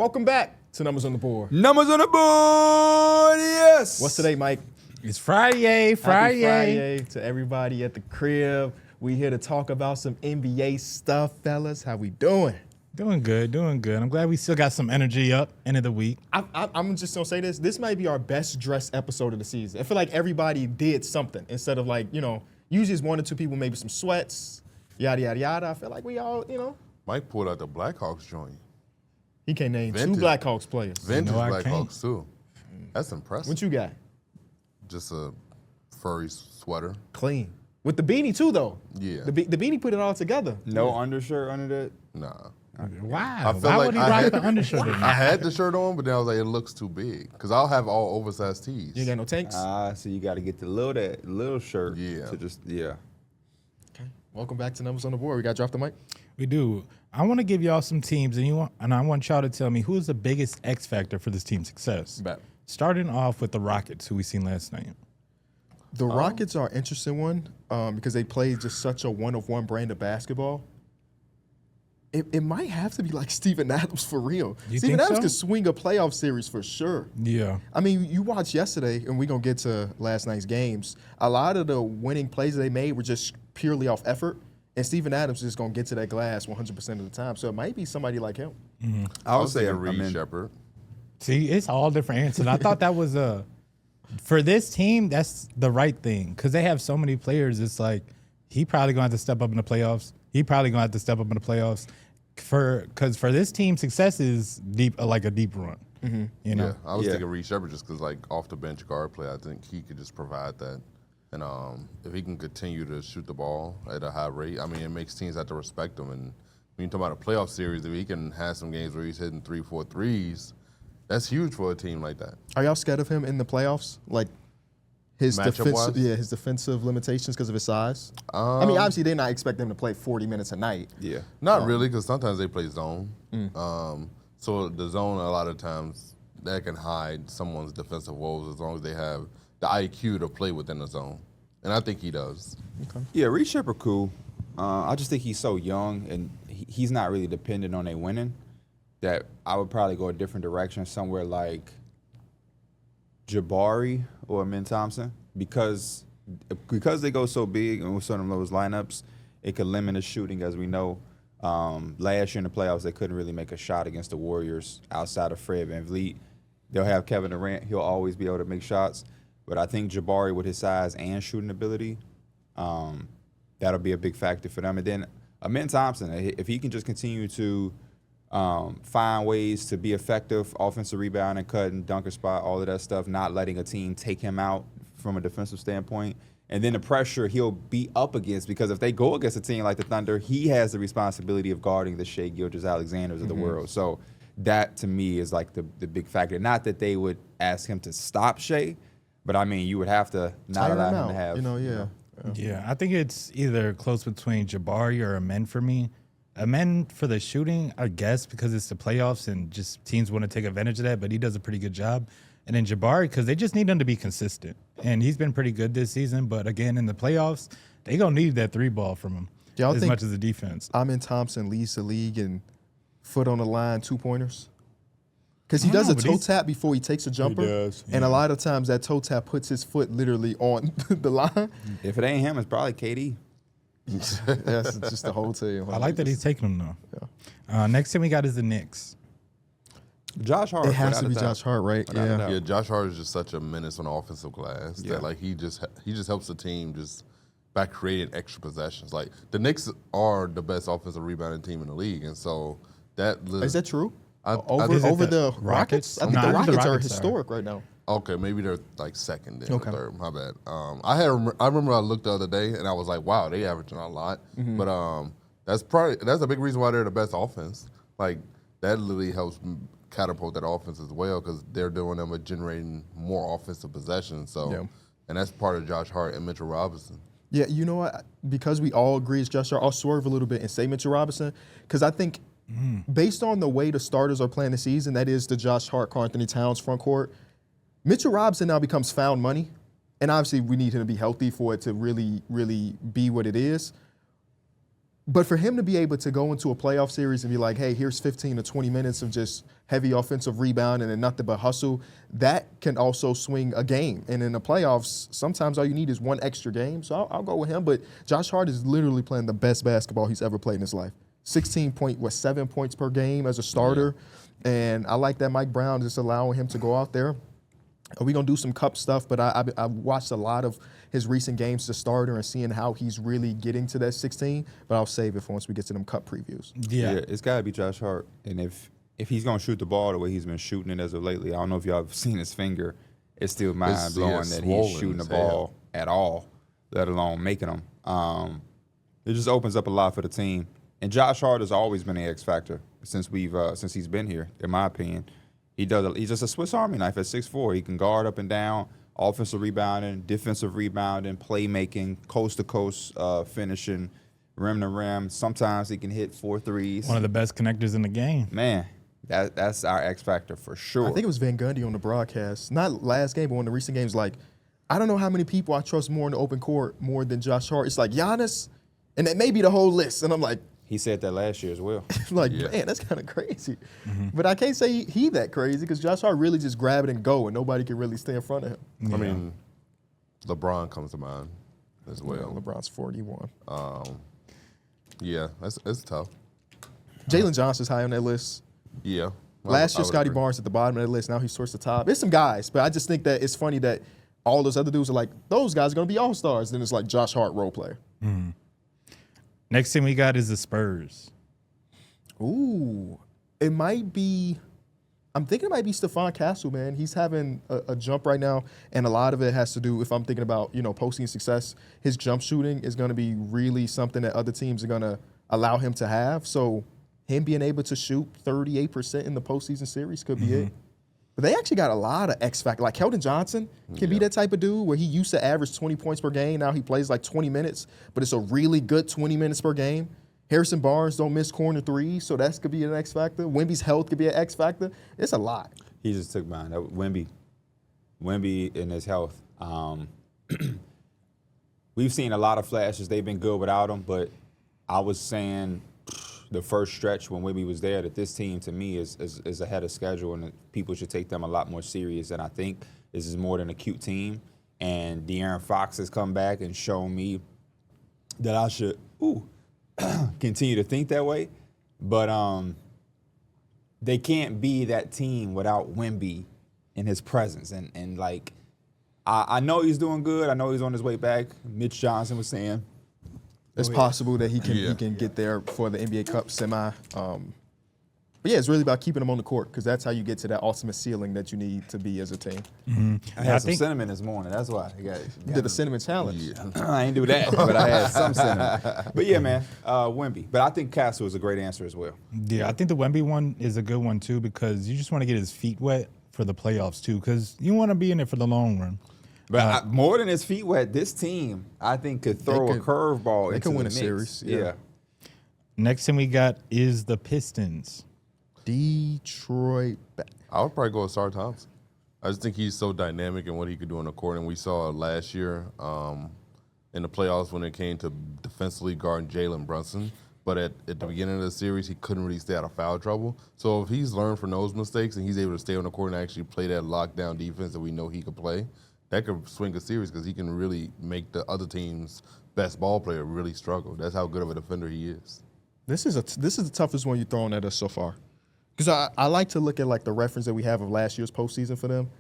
Welcome back to Numbers on the Board. Numbers on the board, yes. What's today, Mike? It's Friday. Happy Friday to everybody at the crib. We here to talk about some NBA stuff, fellas. How we doing? Doing good. I'm glad we still got some energy up end of the week. I'm just gonna say this. This might be our best dressed episode of the season. I feel like everybody did something instead of like, usually it's one or two people, maybe some sweats, yada, yada, yada. I feel like we all, Mike pulled out the Blackhawks joint. He can't name Vintage. two Blackhawks players. Vintage No, I Blackhawks, too. That's impressive. What you got? Just a furry sweater. Clean. With the beanie, too, though. Yeah. The beanie put it all together. No undershirt under that? Nah. Wow. I feel Why like would he I rock had- the undershirt? in I there? had the shirt on, but then I was like, it looks too big. Because I'll have all oversized tees. You ain't got no tanks? So you got to get the little shirt. Yeah. Okay. Welcome back to Numbers on the Board. We got to drop the mic. We do. I want to give y'all some teams, and I want y'all to tell me who's the biggest X factor for this team's success. Bet. Starting off with the Rockets, who we seen last night. The Rockets are an interesting one because they play just such a one-of-one brand of basketball. It might have to be like Steven Adams for real. You Steven think Adams so? could swing a playoff series for sure. Yeah. I mean, you watched yesterday, and we're going to get to last night's games. A lot of the winning plays they made were just purely off effort, and Steven Adams is going to get to that glass 100% of the time. So it might be somebody like him. I I would was say thinking I'm Reed in. Shepard. See, it's all different answers. I thought that was for this team, that's the right thing because they have so many players. It's like he probably going to have to step up in the playoffs. Because for this team, success is deep, like a deep run. You know, Yeah, I was Yeah. thinking Reed Shepard just because, like, off the bench guard play, I think he could just provide that. And if he can continue to shoot the ball at a high rate, I mean, it makes teams have to respect him. And when you talk about a playoff series, if he can have some games where he's hitting 3-4 threes, that's huge for a team like that. Are y'all scared of him in the playoffs? Like his Matchup-wise? his defensive limitations because of his size? I mean, obviously, they're not expecting him to play 40 minutes a night. Yeah. Not really, because sometimes they play zone. So the zone, a lot of times, that can hide someone's defensive woes as long as they have the IQ to play within the zone. And I think he does. Yeah, Reed Shepard cool. I just think he's so young and he's not really dependent on a winning that I would probably go a different direction somewhere like Jabari or Min Thompson because they go so big and with some of those lineups, it could limit his shooting as we know. Last year in the playoffs, they couldn't really make a shot against the Warriors outside of Fred VanVleet. They'll have Kevin Durant. He'll always be able to make shots. But I think Jabari, with his size and shooting ability, that'll be a big factor for them. And then Min Thompson, if he can just continue to find ways to be effective, offensive rebounding, cutting, dunker spot, all of that stuff, not letting a team take him out from a defensive standpoint. And then the pressure he'll be up against, because if they go against a team like the Thunder, he has the responsibility of guarding the Shai Gilgeous-Alexanders of the world. So that, to me, is like the big factor. Not that they would ask him to stop Shai, but, I mean, you would have to not Tire allow him him out, to have. yeah. Yeah, I think it's either close between Jabari or Amen for me. Amen for the shooting, I guess, because it's the playoffs and just teams want to take advantage of that, but he does a pretty good job. And then Jabari, because they just need him to be consistent. And he's been pretty good this season, but again, in the playoffs, they going to need that three ball from him Y'all as think much as the defense. Amin Thompson leads the league in foot on the line 2-pointers? Because he I don't does know, a but toe he's- tap before he takes a jumper. does, And a lot of times that toe tap puts his foot literally on the line. If it ain't him, it's probably KD. That's just the whole team. I like that he's taking them, though. Next thing we got is the Knicks. Josh Hart. It has without to a be doubt. Josh Hart, right? Without a doubt. Yeah, Josh Hart is just such a menace on the offensive glass Yeah. that, like, he just helps the team just by creating extra possessions. Like, the Knicks are the best offensive rebounding team in the league, and so that Is that true? I Over think- the Rockets? I think No, the I think the Rockets are Rockets are. historic right now. Okay, maybe they're like second then, Okay. or third. My bad. I remember I looked the other day and I was like, wow, they averaging a lot. But that's a big reason why they're the best offense. Like, that literally helps catapult that offense as well because they're doing them with generating more offensive possessions. So, Yeah. and that's part of Josh Hart and Mitchell Robinson. Yeah, you know what? Because we all agree it's Josh Hart, I'll swerve a little bit and say Mitchell Robinson because I think based on the way the starters are playing the season, that is the Josh Hart, Karl Anthony Towns front court, Mitchell Robinson now becomes found money. And obviously we need him to be healthy for it to really, really be what it is. But for him to be able to go into a playoff series and be like, hey, here's 15 to 20 minutes of just heavy offensive rebounding and nothing but hustle, that can also swing a game. And in the playoffs, sometimes all you need is one extra game. So I'll go with him. But Josh Hart is literally playing the best basketball he's ever played in his life. 7 points per game as a starter. Yeah. And I like that Mike Brown just allowing him to go out there. We're going to do some cup stuff, but I watched a lot of his recent games as a starter and seeing how he's really getting to that 16, but I'll save it for once we get to them cup previews. Yeah, it's got to be Josh Hart. And if he's going to shoot the ball the way he's been shooting it as of lately, I don't know if y'all have seen his finger. It's still mind-blowing that he's shooting the ball at all, let alone making them. It just opens up a lot for the team. And Josh Hart has always been an X factor since he's been here, in my opinion. He's just a Swiss Army knife at 6'4". He can guard up and down, offensive rebounding, defensive rebounding, playmaking, coast-to-coast finishing, rim to rim. Sometimes he can hit 4 threes. One of the best connectors in the game. Man, that's our X factor for sure. I think it was Van Gundy on the broadcast, not last game, but one of the recent games. Like, I don't know how many people I trust more in the open court more than Josh Hart. It's like Giannis, and that may be the whole list. And I'm like, he said that last year as well. Man, that's kind of crazy. Mm-hmm. But I can't say he that crazy because Josh Hart really just grab it and go, and nobody can really stay in front of him. Yeah. I mean, LeBron comes to mind as well. Yeah, LeBron's 41. Yeah, it's tough. Jalen Johnson's high on that list. Yeah. Last year, Scotty Barnes at the bottom of that list. Now he's towards the top. There's some guys, but I just think that it's funny that all those other dudes are like, those guys are going to be all-stars. Then it's like Josh Hart role player. Mm-hmm. Next thing we got is the Spurs. Ooh, it might be. I'm thinking it might be Stephon Castle, man. He's having a jump right now, and a lot of it has to do, if I'm thinking about, posting success, his jump shooting is going to be really something that other teams are going to allow him to have. So him being able to shoot 38% in the postseason series could be it. But they actually got a lot of X factor. Like Keldon Johnson can be that type of dude where he used to average 20 points per game. Now he plays like 20 minutes, but it's a really good 20 minutes per game. Harrison Barnes don't miss corner threes, so that could be an X factor. Wemby's health could be an X factor. It's a lot. He just took mine. Wemby and his health. We've seen a lot of flashes. They've been good without him, but I was saying the first stretch when Wemby was there that this team, to me, is ahead of schedule, and that people should take them a lot more serious than I think. This is more than a cute team, and De'Aaron Fox has come back and shown me that I should continue to think that way. But they can't be that team without Wemby in his presence. And like, I know he's doing good. I know he's on his way back. Mitch Johnson was saying it's possible that he can get there for the NBA Cup semi. But yeah, it's really about keeping him on the court because that's how you get to that ultimate ceiling that you need to be as a team. Mm-hmm. I had some cinnamon this morning. That's why. You did a cinnamon challenge. Yeah. I ain't do that, but I had some cinnamon. But yeah, man, Wemby. But I think Castle is a great answer as well. Yeah, I think the Wemby one is a good one too because you just want to get his feet wet for the playoffs too because you want to be in it for the long run. But more than his feet wet, this team, I think, could throw a curveball into the mix. They can win a series. Yeah. Next thing we got is the Pistons. Detroit. I would probably go with Sar Thompson. I just think he's so dynamic in what he could do on the court. And we saw last year in the playoffs when it came to defensively guarding Jalen Brunson. But at the beginning of the series, he couldn't really stay out of foul trouble. So if he's learned from those mistakes and he's able to stay on the court and actually play that lockdown defense that we know he could play, that could swing a series because he can really make the other team's best ball player really struggle. That's how good of a defender he is. This is the toughest one you've thrown at us so far. Because I like to look at like the reference that we have of last year's postseason for them.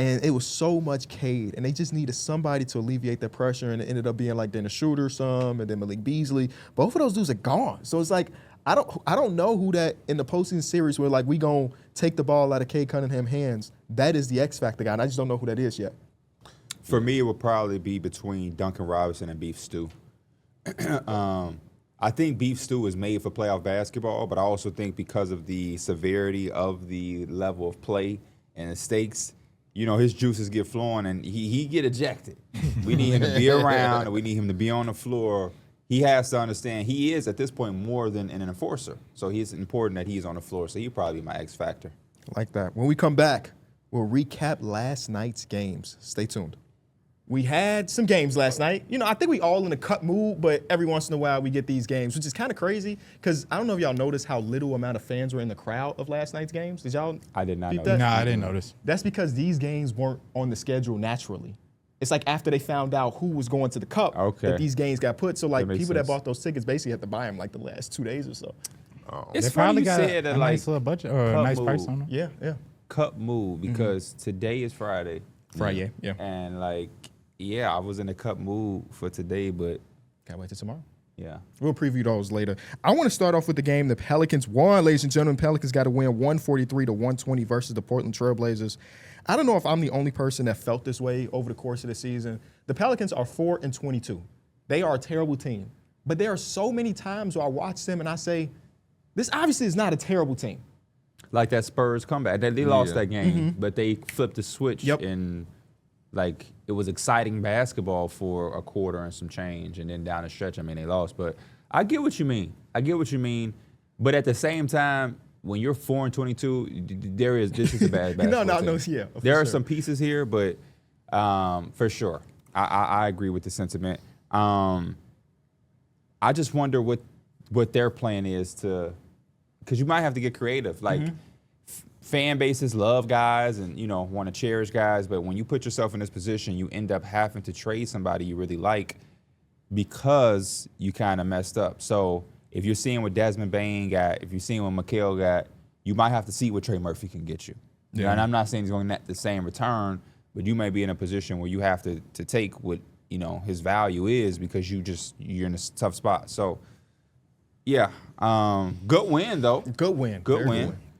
And it was so much Cade. And they just needed somebody to alleviate that pressure. And it ended up being like Dennis Schroeder and then Malik Beasley. Both of those dudes are gone. So it's like, I don't know who that in the postseason series where like we going to take the ball out of Cade Cunningham's hands. That is the X Factor guy. And I just don't know who that is yet. For me, it would probably be between Duncan Robinson and Beef Stew. I think Beef Stew is made for playoff basketball, but I also think because of the severity of the level of play and the stakes, his juices get flowing and he get ejected. We need him to be around and we need him to be on the floor. He has to understand he is, at this point, more than an enforcer. So it's important that he's on the floor. So he'll probably be my X factor. Like that. When we come back, we'll recap last night's games. Stay tuned. we had some games last night. You know, I think we all in a cut mood, but every once in a while we get these games, which is kind of crazy because I don't know if y'all noticed how little amount of fans were in the crowd of last night's games. Did y'all? I did not peep know that? No, I didn't notice. That's because these games weren't on the schedule naturally. It's like after they found out who was going to the Cup that these games got put. So like people that bought those tickets basically had to buy them like the last 2 days or so. It's They funny probably you got said a that, nice little budget or a cup nice price move. on them. Yeah, yeah. Cup move because today is Friday. Friday, yeah. And like, yeah, I was in a cup mood for today, but Can't wait till tomorrow. yeah. We'll preview those later. I want to start off with the game the Pelicans won, ladies and gentlemen. Pelicans got to win 143-120 versus the Portland Trail Blazers. I don't know if I'm the only person that felt this way over the course of the season. The Pelicans are 4-22. They are a terrible team. But there are so many times where I watch them and I say, this obviously is not a terrible team. Like that Spurs comeback. They lost that game, but they flipped the switch and like it was exciting basketball for a quarter and some change, and then down the stretch, I mean, they lost. But I get what you mean. But at the same time, when you're 4-22, this is a bad basketball team. There are some pieces here, but for sure, I agree with the sentiment. I just wonder what their plan is because you might have to get creative. Like fan bases love guys and want to cherish guys, but when you put yourself in this position, you end up having to trade somebody you really like because you kind of messed up. So if you're seeing what Desmond Bain got, if you're seeing what McHale got, you might have to see what Trey Murphy can get you. Yeah. And I'm not saying he's going to net the same return, but you may be in a position where you have to take what his value is because you're in a tough spot. So yeah, good win though. Good win.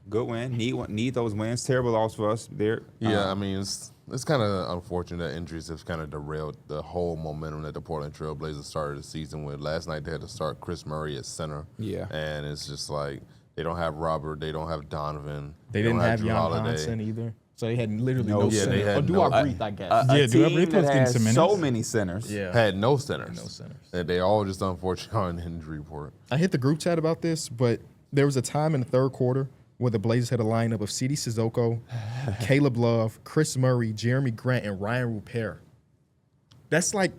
Good win. Need those wins. Terrible loss for us there. Yeah, I mean, it's kind of unfortunate that injuries have kind of derailed the whole momentum that the Portland Trail Blazers started the season with. Last night they had to start Chris Murray at center. Yeah. And it's just like they don't have Robert, they don't have Donovan. They didn't don't have Drew Jan Holiday. Hansen either. So they had literally no Yeah, center. they had Or do no- I breathe, I guess. A Do I team breathe that getting has some so minutes? many centers. Yeah. Had no centers. No centers. And they all just unfortunately on the injury report. I hit the group chat about this, but there was a time in the third quarter where the Blazers had a lineup of C.D. Sissoko, Caleb Love, Chris Murray, Jeremy Grant, and Ryan Rupert. That's like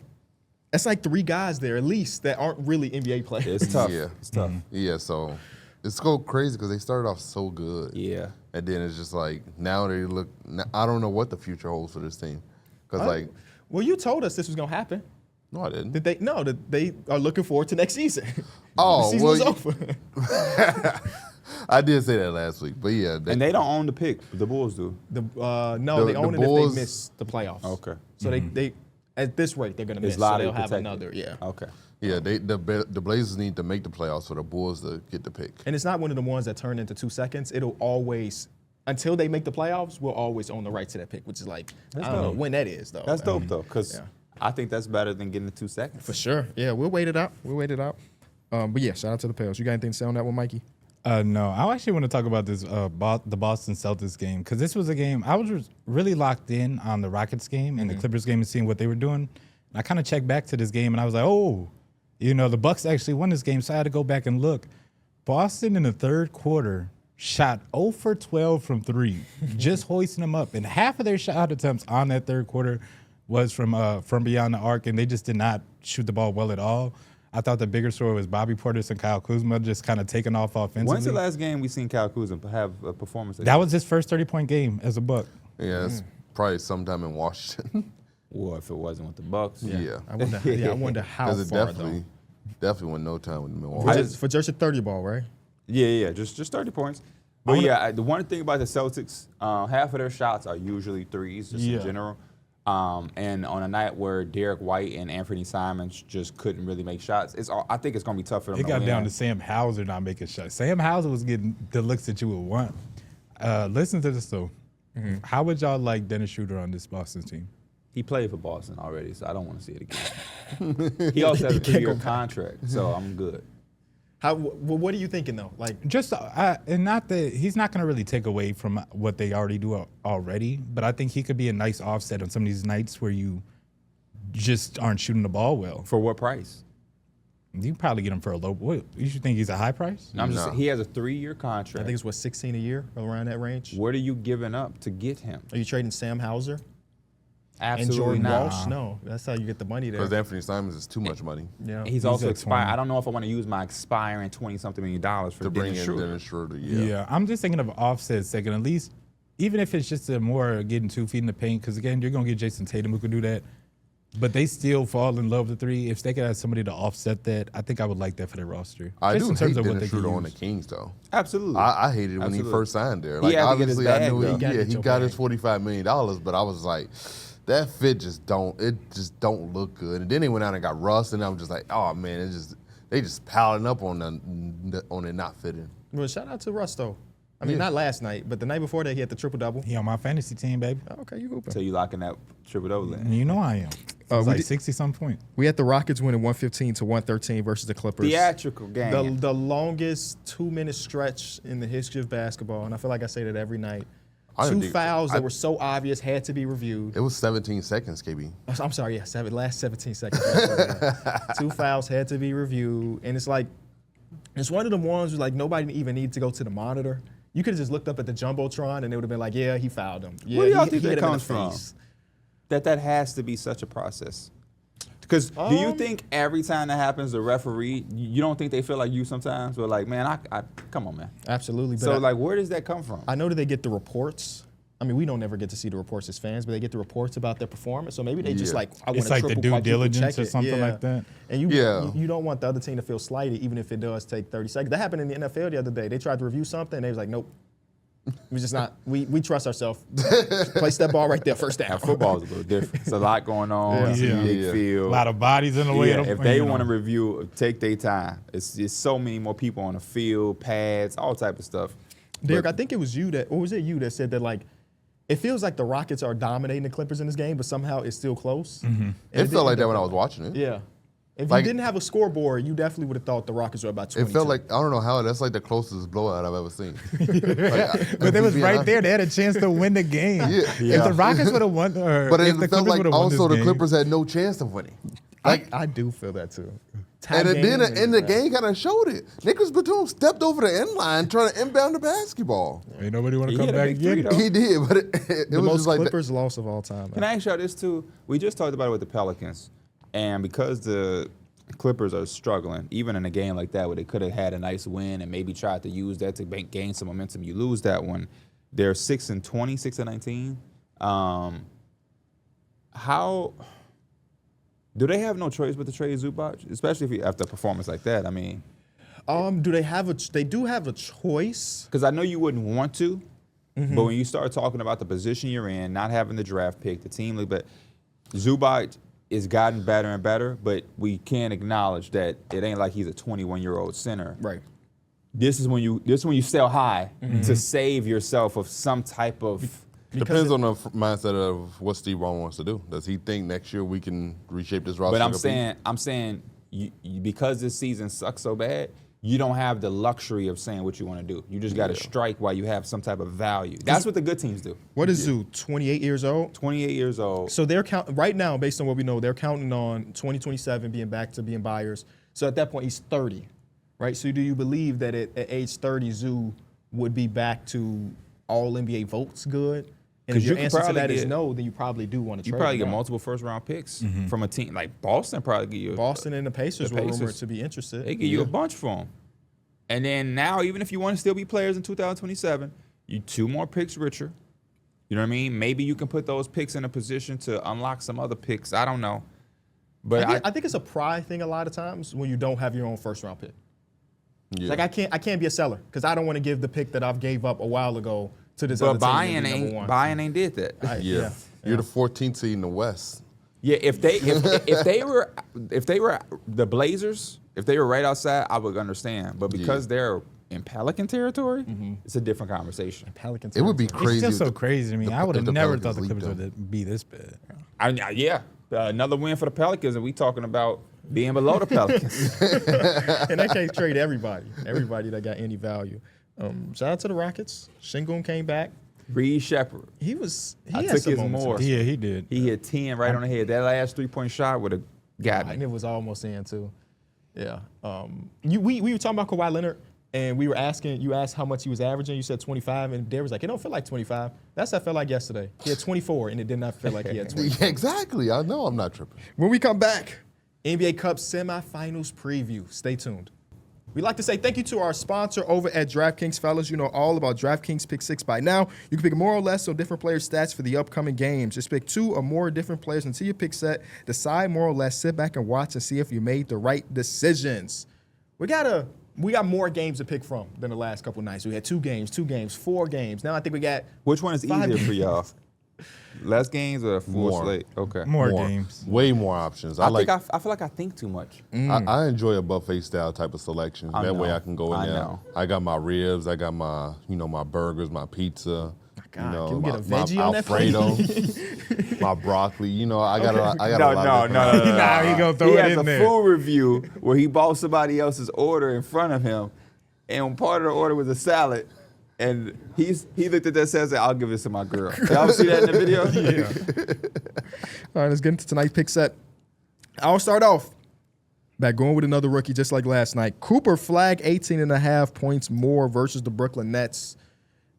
3 guys there at least that aren't really NBA players. It's tough. Yeah. It's tough. Yeah, so it's so crazy because they started off so good. Yeah. And then it's just like, now they look, I don't know what the future holds for this team. Because Well, you told us this was gonna happen. no, I didn't. That they are looking forward to next season. Oh, the season well, is over. I did say that last week, but yeah. And they don't own the pick. The Bulls do. They The own it Bulls- if they miss the playoffs. Okay. So they at this rate they're gonna miss. It's So lottery they'll have protected. another. Yeah. Okay. Yeah, the Blazers need to make the playoffs for the Bulls to get the pick. And it's not one of the ones that turn into 2 seconds. It'll always, until they make the playoffs, we'll always own the right to that pick, which is like, I don't know when that is, though. That's dope though, because Yeah. I think that's better than getting the 2 seconds. For sure. Yeah, we'll wait it out. But yeah, shout out to the Pels. You got anything to say on that one, Mikey? No, I actually want to talk about this the Boston Celtics game because this was a game I was really locked in on the Rockets game and the Clippers game and seeing what they were doing. And I kind of checked back to this game and I was like, oh, the Bucks actually won this game, so I had to go back and look. Boston in the third quarter shot 0 for 12 from 3, just hoisting them up, and half of their shot attempts on that third quarter was from beyond the arc, and they just did not shoot the ball well at all. I thought the bigger story was Bobby Portis and Kyle Kuzma just kind of taking off offensively. When's the last game we seen Kyle Kuzma have a performance? That was his first 30-point game as a Buck. Yeah, that's probably sometime in Washington. Well, if it wasn't with the Bucks. Yeah. I wonder how Because it far, definitely went no time with Milwaukee. though. For just a 30 ball, right? Yeah, just 30 points. But the one thing about the Celtics, half of their shots are usually threes, just in general. And on a night where Darrick White and Anthony Simons just couldn't really make shots, I think it's going to be tough for them. It got down to Sam Hauser not making shots. Sam Hauser was getting the looks that you would want. Listen to this, though. How would y'all like Dennis Schroeder on this Boston team? He played for Boston already, so I don't want to see it again. He also has a 3-year contract, so I'm good. What are you thinking, though? Like, Just and not that he's not going to really take away from what they already do already, but I think he could be a nice offset on some of these nights where you just aren't shooting the ball well. For what price? You can probably get him for a low. What, you should think he's a high price? I'm just saying, he has a 3-year contract. I think it's 16 a year, around that range. What are you giving up to get him? Are you trading Sam Hauser? Absolutely and Jordan not. Walsh, no. That's how you get the money there. Because Anthony Simons is too much money Yeah. He's also at expired. 20. I don't know if I want to use my expiring $20-something million for to bring Dennis in Schroeder. Dennis Schroeder. Yeah. I'm just thinking of Offset second. At least, even if it's just a more getting 2 feet in the paint, because again, you're going to get Jason Tatum who can do that. But they still fall in love with the three. If they could have somebody to offset that, I think I would like that for their roster. I Just do in terms hate of what Dennis they Schroeder could on the use. Kings, though. Absolutely. I hated it when he Absolutely. first signed there. He Like, had to get his obviously, I bag, knew though. he got his $45 million, but I was like, that fit just don't look good. And then they went out and got Russ, and I'm just like, oh man, they just piling up on it not fitting. Well, shout out to Russ, though. I mean, not last night, but the night before that, he had the triple-double. He on my fantasy team, baby. Oh, okay, you hooping. So you locking that triple-double in. And you know I am. we It's like did- 60-some point. We had the Rockets winning 115-113 versus the Clippers. Theatrical game. The longest 2-minute stretch in the history of basketball, and I feel like I say that every night. I didn't Two think- fouls I- that were so obvious had to be reviewed. It was 17 seconds, KB. I'm sorry, yeah, last 17 seconds. Two fouls had to be reviewed, and it's like, it's one of them ones where like nobody even needed to go to the monitor. You could have just looked up at the Jumbotron and it would have been like, yeah, he fouled him. Yeah, Where do y'all he think that hit him in comes the from? face. That has to be such a process. Because do you think every time that happens, the referee, you don't think they feel like you sometimes? Or like, man, I come on, man. Absolutely. But So like, where does that come from? I know that they get the reports. I mean, we don't ever get to see the reports as fans, but they get the reports about their performance. So maybe they just Yeah. like, I want It's to like the triple, due quadruple diligence check or it. something like that. And you don't want the other team to feel slighted, even if it does take 30 seconds. That happened in the NFL the other day. They tried to review something, and they was like, nope. We just not. We trust ourselves. Place that ball right there, first down. Football is a little different. It's a lot going on. It's a Yeah. big Yeah. A field. lot of bodies in the way. Yeah, of the, if they you know. want to review, take their time. It's so many more people on the field, pads, all type of stuff. Derek, I think it was you that, or was it you that said that like, it feels like the Rockets are dominating the Clippers in this game, but somehow it's still close. And It felt like didn't that when I end was up watching it. Yeah. If Like- you didn't have a scoreboard, you definitely would have thought the Rockets were about 22. It felt like, I don't know how, that's like the closest blowout I've ever seen. But they was right there. They had a chance to win the game. If the Rockets would have won, or But if it the felt Clippers like would have won also this the game, Clippers had no chance of winning. I do feel that too. And then in the game kind of showed it. Nicholas Batum stepped over the end line trying to inbound the basketball. ain't nobody want to He come hit a back big and get three, it. though. He did, but it the was most just like Clippers loss of all time. Can I ask y'all this too? We just talked about it with the Pelicans, and because the Clippers are struggling, even in a game like that where they could have had a nice win and maybe tried to use that to gain some momentum, you lose that one. They're 6-20, 6-19. How do they have no choice but to trade Zubac, especially after a performance like that? I mean, do they have a? They do have a choice. because I know you wouldn't want to, but when you start talking about the position you're in, not having the draft pick, the team league, but Zubac is gotten better and better, but we can't acknowledge that it ain't like he's a 21-year-old center. Right. This is when you sell high to save yourself of some type of. Depends on the mindset of what Steve Ballmer wants to do. Does he think next year we can reshape this roster? But to compete? I'm saying you, because this season sucks so bad, you don't have the luxury of saying what you want to do. You just got to strike while you have some type of value. That's what the good teams do. What is Zoo? 28 years old. 28 years old. So they're right now, based on what we know, they're counting on 2027 being back to being buyers. So at that point, he's 30, right? So do you believe that at age 30, Zoo would be back to all NBA votes good? And if 'Cause your you could answer to probably that is get- no, then you probably do want to You trade. probably him get now. multiple first-round picks from a team like Boston. Probably give you Boston and the Pacers the were rumored Pacers. to be interested. They give you a bunch for them. And then now, even if you want to still be players in 2027, you 2 more picks richer. You know what I mean? Maybe you can put those picks in a position to unlock some other picks. I don't know. But I think it's a pride thing a lot of times when you don't have your own first-round pick. Yeah. Like I can't be a seller because I don't want to give the pick that I've gave up a while ago to this other but team. that be number one. Bayern ain't did that. Yeah. You're the 14th seed in the West. Yeah, if they were the Blazers, if they were right outside, I would understand. But because they're in Pelican territory, it's a different conversation. Pelican. It would be territory. crazy. It's just if so crazy to me. I would if have the never Pelicans thought the leaked Clippers them. would be this bad. Another win for the Pelicans, and we talking about being below the Pelicans. And they can't trade everybody that got any value. Shout out to the Rockets. Shingun came back. Reed Shepard, He I had took some his moments. more. Yeah, he did. He hit 10 right on the head. That last 3-point shot would have got And me. it was almost in too. Yeah. We were talking about Kawhi Leonard, and we were asking, you asked how much he was averaging. You said 25, and Darrick was like, it don't feel like 25. That's how it felt like yesterday. He had 24, and it did not feel like he had 25. Yeah, exactly. I know I'm not tripping. When we come back, NBA Cup semifinals preview. Stay tuned. We'd like to say thank you to our sponsor over at DraftKings. Fellas, you know all about DraftKings Pick Six by now. You can pick more or less on different player stats for the upcoming games. Just pick 2 or more different players until your pick set. Decide more or less. Sit back and watch and see if you made the right decisions. We got more games to pick from than the last couple nights. We had 2 games, 4 games. Now I think we got Which one is 5 easier for y'all? Less games or a full More. slate? Okay. More games. Way more options. I feel like I think too much. I enjoy a buffet style type of selection. I That way know. I can go in I there. know. I got my ribs. I got my, my burgers, my pizza. God, can we get a veggie my on that plate? Alfredo, my broccoli. I got a lot of different Nah, he gonna throw He it has in a there. full review where he bought somebody else's order in front of him, and part of the order was a salad. And he looked at that and said, I'll give this to my girl. Y'all see that in the video? Yeah. All right, let's get into tonight's pick set. I'll start off by going with another rookie just like last night. Cooper Flag, 18.5 points more versus the Brooklyn Nets.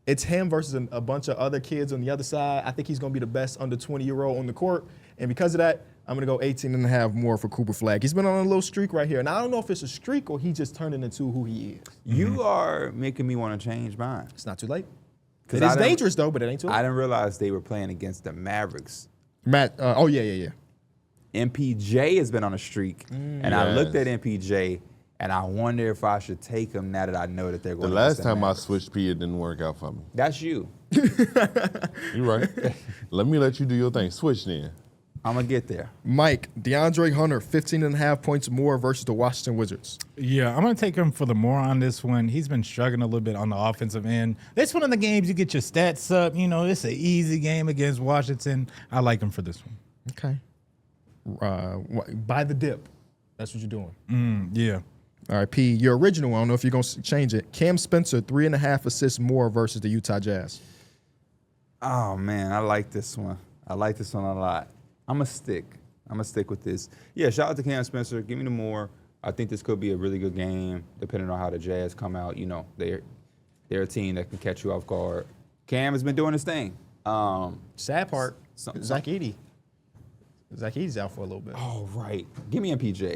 It's him versus a bunch of other kids on the other side. I think he's going to be the best under 20-year-old on the court. And because of that, I'm going to go 18.5 more for Cooper Flag. He's been on a little streak right here. And I don't know if it's a streak or he just turning into who he is. You are making me want to change mine. It's not too late. 'Cause It I is didn't- dangerous, though, but it ain't too late. I didn't realize they were playing against the Mavericks. Matt, yeah. MPJ has been on a streak. And I looked at Yes. MPJ, and I wonder if I should take him now that I know that they're The going to last time I switched P, it didn't work out for me. That's you. You're right. Let you do your thing. Switch then. I'm going to get there. Mike, DeAndre Hunter, 15.5 points more versus the Washington Wizards. Yeah, I'm going to take him for the more on this one. He's been struggling a little bit on the offensive end. It's one of the games you get your stats up. It's an easy game against Washington. I like him for this one. Okay. Buy the dip. That's what you're doing. Yeah. All right, P, your original one, I don't know if you're going to change it. Cam Spencer, 3.5 assists more versus the Utah Jazz. Oh, man, I like this one. I like this one a lot. I'm going to stick. I'm going to stick with this. Yeah, shout out to Cam Spencer. Give me the more. I think this could be a really good game, depending on how the Jazz come out. They're a team that can catch you off guard. Cam has been doing his thing. Sad part, Some- Zach Edey. Zach Edey's out for a little bit. Oh, right. Give me MPJ.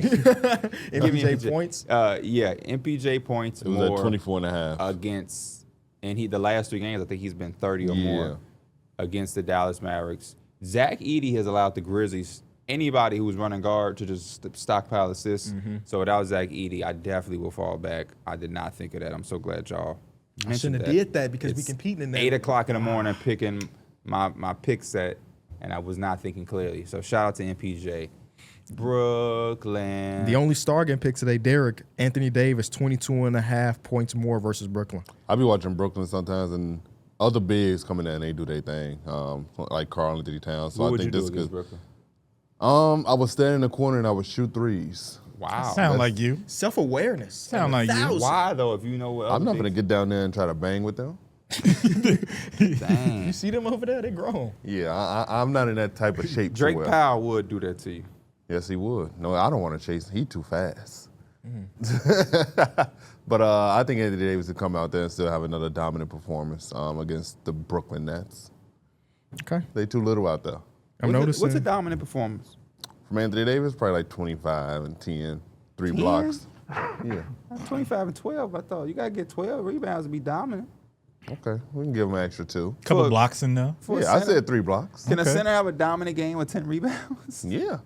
MPJ points. Yeah, MPJ points It was more at 24.5. against, and the last 3 games, I think he's been 30 or more against the Dallas Mavericks. Zach Edey has allowed the Grizzlies, anybody who's running guard, to just stockpile assists. So without Zach Edey, I definitely will fall back. I did not think of that. I'm so glad y'all I mentioned shouldn't have did that because we It's competing in that. 8 o'clock in the morning picking my pick set, and I was not thinking clearly. So shout out to MPJ. Brooklyn. The only star getting picked today, Darrick, Anthony Davis, 22.5 points more versus Brooklyn. I be watching Brooklyn sometimes, and other bigs come in there and they do their thing, like Karl Anthony Towns. So what I would you think do this against is good. Brooklyn? I would stand in the corner and I would shoot threes. Wow. Sound like you. Self-awareness. Sound like you. 1,000. Why though? If you know what I'm not other gonna get down there and try to bang with them. Dang. You see them over there? They grown. Yeah, I'm not in that type of shape. Drake too well. Powell would do that to you. Yes, he would. No, I don't want to chase. He too fast. But I think Anthony Davis would come out there and still have another dominant performance against the Brooklyn Nets. Okay. They too little out there. I'm noticing. What's a dominant performance? From Anthony Davis, probably like 25 and 10, 3 blocks. Yeah. 25 and 12, I thought. You got to get 12 rebounds to be dominant. Okay, we can give him an extra 2. Couple For- blocks in there. For a Yeah, I center. said 3 blocks. Can a Okay. center have a dominant game with 10 rebounds? Yeah.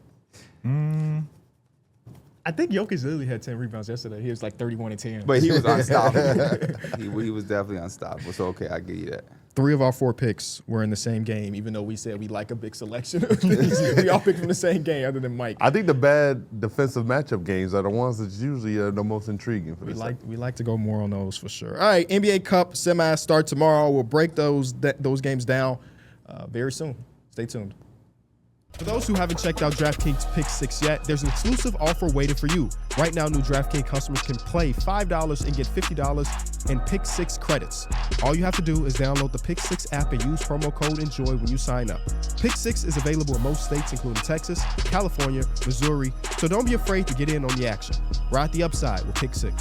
I think Jokic literally had 10 rebounds yesterday. He was like 31 and 10. But he was unstoppable. he was definitely unstoppable. So, okay, I give you that. 3 of our 4 picks were in the same game, even though we said we like a big selection of these. We all picked from the same game, other than Mike. I think the bad defensive matchup games are the ones that usually are the most intriguing for We this. like to go more on those for sure. All right, NBA Cup semis start tomorrow. We'll break those games down very soon. Stay tuned. For those who haven't checked out DraftKings Pick Six yet, there's an exclusive offer waiting for you. Right now, new DraftKings customers can play $5 and get $50 in Pick Six credits. All you have to do is download the Pick Six app and use promo code ENJOY when you sign up. Pick Six is available in most states, including Texas, California, Missouri, so don't be afraid to get in on the action. Ride the upside with Pick Six.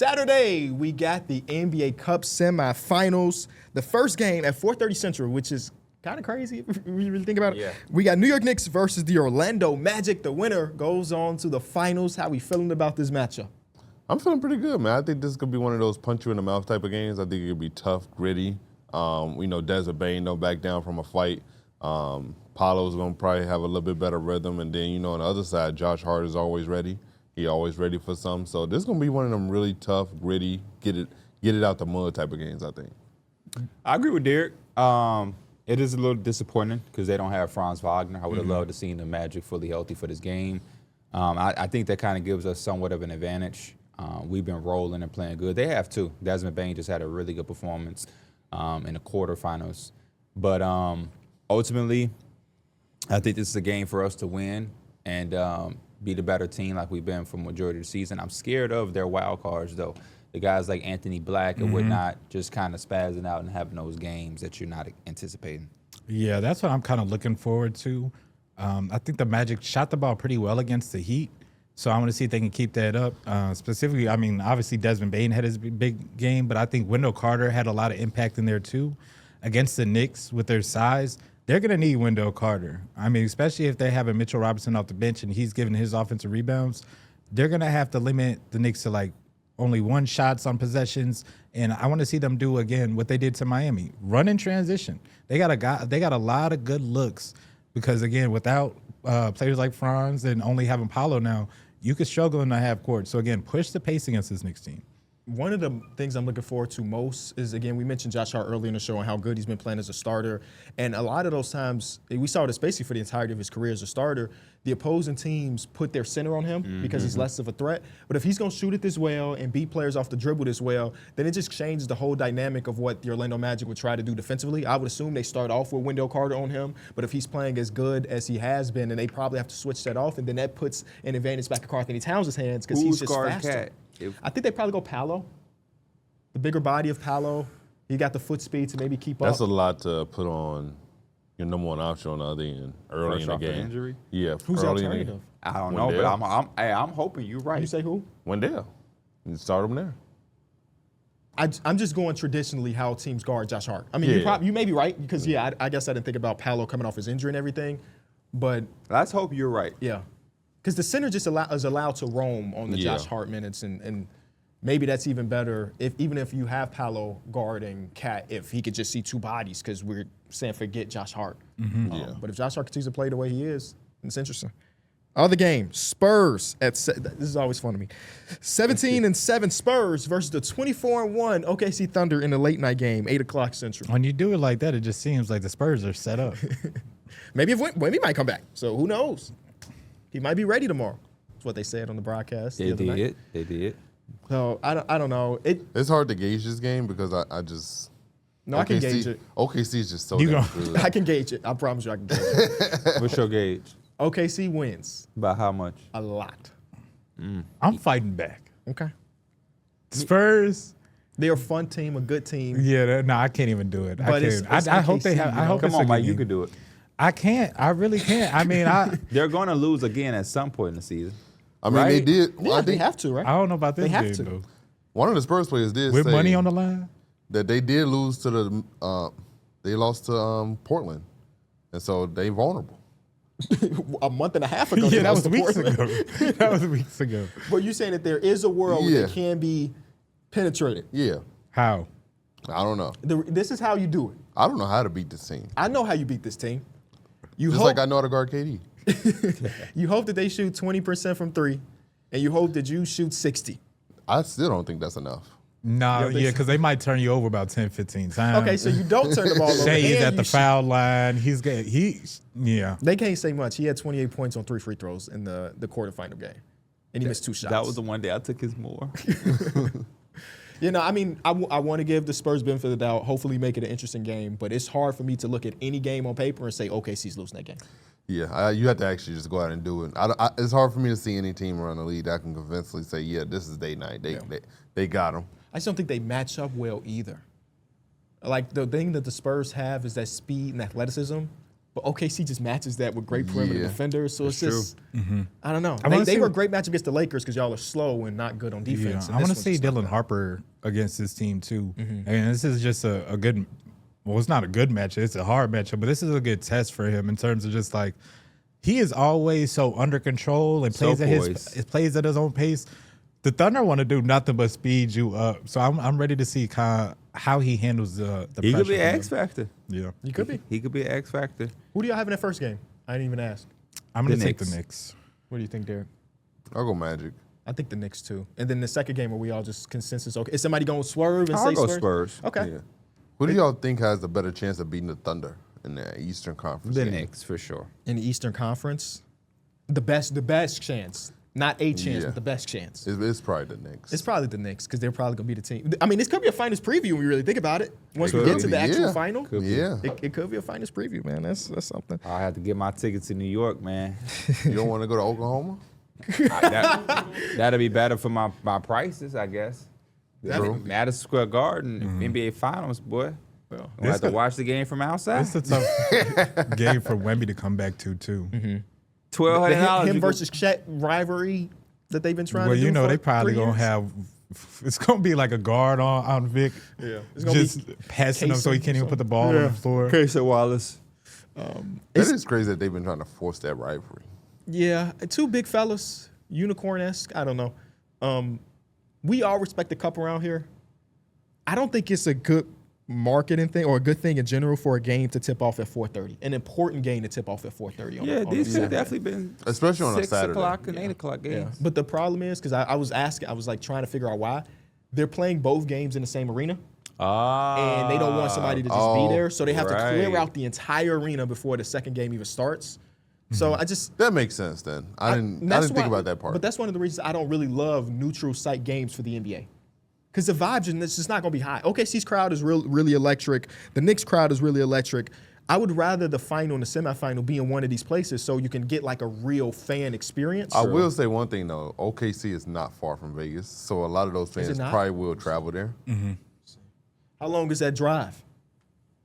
Saturday, we got the NBA Cup semifinals. The first game at 4:30 Central, which is kind of crazy if you really think about it. Yeah. We got New York Knicks versus the Orlando Magic. The winner goes on to the finals. How we feeling about this matchup? I'm feeling pretty good, man. I think this could be one of those punch you in the mouth type of games. I think it could be tough, gritty. We know Desert Bane don't back down from a fight. Paolo's going to probably have a little bit better rhythm. And then, on the other side, Josh Hart is always ready. He always ready for something. So this is going to be one of them really tough, gritty, get it out the mud type of games, I think. I agree with Darrick. It is a little disappointing because they don't have Franz Wagner. I would have loved to see the Magic fully healthy for this game. I think that kind of gives us somewhat of an advantage. We've been rolling and playing good. They have too. Desmond Bane just had a really good performance in the quarterfinals. But ultimately, I think this is a game for us to win and be the better team like we've been for the majority of the season. I'm scared of their wild cards, though. The guys like Anthony Black and whatnot just kind of spazzing out and having those games that you're not anticipating. Yeah, that's what I'm kind of looking forward to. I think the Magic shot the ball pretty well against the Heat, so I want to see if they can keep that up. Specifically, I mean, obviously Desmond Bane had his big game, but I think Wendell Carter had a lot of impact in there too. Against the Knicks with their size, they're going to need Wendell Carter. I mean, especially if they have a Mitchell Robinson off the bench and he's giving his offensive rebounds, they're going to have to limit the Knicks to like only one shots on possessions. And I want to see them do again what they did to Miami, run in transition. They got a lot of good looks because again, without players like Franz and only having Paolo now, you could struggle in the half court. So again, push the pace against this Knicks team. One of the things I'm looking forward to most is, again, we mentioned Josh Hart earlier in the show and how good he's been playing as a starter. And a lot of those times, we saw this basically for the entirety of his career as a starter, the opposing teams put their center on him because he's less of a threat. But if he's going to shoot it this well and beat players off the dribble this well, then it just changes the whole dynamic of what the Orlando Magic would try to do defensively. I would assume they start off with Wendell Carter on him, but if he's playing as good as he has been, then they probably have to switch that off, and then that puts an advantage back in Karl Anthony Towns' hands because he's just faster. I think they probably go Paolo. The bigger body of Paolo, he got the foot speed to maybe keep up. That's a lot to put on your number one option on the other end early in the game. Injury? Yeah, Who's the early in the alternative? game. I don't know, Wendell. but I'm hoping you're right. You say who? Wendell. You start him there. I'm just going traditionally how teams guard Josh Hart. I mean, Yeah. you may be right because, I guess I didn't think about Paolo coming off his injury and everything. But, Let's hope you're right. yeah. Because the center just is allowed to roam on the Josh Hart minutes, and maybe that's even better even if you have Paolo guarding Cat, if he could just see two bodies because we're saying forget Josh Hart. But if Josh Hart continues to play the way he is, it's interesting. Other game, Spurs this is always fun to me. 17-7 Spurs versus the 24-1 OKC Thunder in the late night game, 8 o'clock Central. When you do it like that, it just seems like the Spurs are set up. Maybe Wemby might come back, so who knows? He might be ready tomorrow. That's what they said on the broadcast. They night. did. So I don't know. It's hard to gauge this game because I just I can gauge it. OKC is just so You damn gonna- good. I can gauge it. I promise you I can gauge it. What's your gauge? OKC wins By how much? a lot. I'm fighting back. Okay. Spurs. They're a fun team, a good team. Yeah, no, I can't even do it. But it's I hope they OKC, have. you I know? hope Come it's a on, good Mike, you game. could do it. I can't. I really can't. I mean, I They're going to lose again at some point in the season. I mean, they Right? did. Yeah, I they think have to, right? don't know about this They have game to. though. one of the Spurs players did With say money on the line. that they did lose to the. They lost to Portland, and so they vulnerable. A month and a half ago. Yeah, they that lost was to weeks Portland. ago. That was weeks ago. But you're saying that there is a world where Yeah. they can be penetrated. Yeah, How? I don't know. This is how you do it. I don't know how to beat this team. I know how you beat this team. You Just hope, like I know how to guard KD. you hope that they shoot 20% from three, and you hope that you shoot 60. I still don't think that's enough. No, they- yeah, because they might turn you over about 10, 15 times. Okay, so you don't turn the ball over. Shay's and at the you shoot. foul line. Yeah. They can't say much. He had 28 points on 3 free throws in the quarterfinal game, and he missed 2 shots. That was the one day I took his more. You know, I mean, I want to give the Spurs benefit of the doubt, hopefully make it an interesting game, but it's hard for me to look at any game on paper and say, OKC's losing that game. Yeah, you have to actually just go out and do it. It's hard for me to see any team around the league that can convincingly say, yeah, this is their night. They got them. I just don't think they match up well either. Like, the thing that the Spurs have is that speed and athleticism, But OKC just matches that with great perimeter defenders. So it's just, I don't know. They were a great match against the Lakers because y'all are slow and not good on defense. I want to see Dylan Harper against this team too. And this is just a good. Well, it's not a good matchup. It's a hard matchup, but this is a good test for him in terms of just like he is always so under control and plays at his own pace. The Thunder want to do nothing but speed you up. So I'm ready to see kind of how he handles the pressure. He could be an X factor. Yeah, he could be. He could be an X factor. Who do y'all have in that first game? I didn't even ask. I'm going to take the Knicks. What do you think, Darrick? I'll go Magic. I think the Knicks too. And then the second game, are we all just consensus? Okay, is somebody going to swerve and I'll say go Spurs? Okay. Yeah. Who do y'all think has the better chance of beating the Thunder in the Eastern Conference? The game? Knicks for sure. In the Eastern Conference, the best chance. Not a chance, but the best chance. It's probably the Knicks. It's probably the Knicks because they're probably going to be the team. I mean, this could be a finals preview when you really think about it. Once we get to the actual final, it could be a finals preview, man. That's something. I have to get my tickets to New York, man. You don't want to go to Oklahoma? That'll be better for my prices, I guess. True. Madison Square Garden, NBA Finals, boy. Well, We'll have to watch the game from outside. It's a tough game for Wemby to come back to too. $1,200. Him versus Chet rivalry that they've been trying to do. Well, you know for they probably 3 gonna years. have. It's gonna be like a guard on Vic. Yeah, it's gonna Just be passing him so he can't even put the ball on the floor. Casey Wallace. That is crazy that they've been trying to force that rivalry. Yeah, 2 big fellas, unicorn-esque. I don't know. We all respect the cup around here. I don't think it's a good marketing thing or a good thing in general for a game to tip off at 4:30. An important game to tip off at 4:30. Yeah, these have definitely been Especially on a 6 Saturday. o'clock and 8 o'clock games. Yeah. But the problem is, because I was trying to figure out why. They're playing both games in the same arena. And they don't want somebody to just be there. So they have to clear out the entire arena before the second game even starts. So I just... That makes sense then. I didn't think about that part. But that's one of the reasons I don't really love neutral site games for the NBA. Because the vibes, it's just not going to be high. OKC's crowd is really electric. The Knicks crowd is really electric. I would rather the final and the semifinal be in one of these places so you can get like a real fan experience. I will say one thing though. OKC is not far from Vegas, so a lot of those fans probably will travel there. How long is that drive?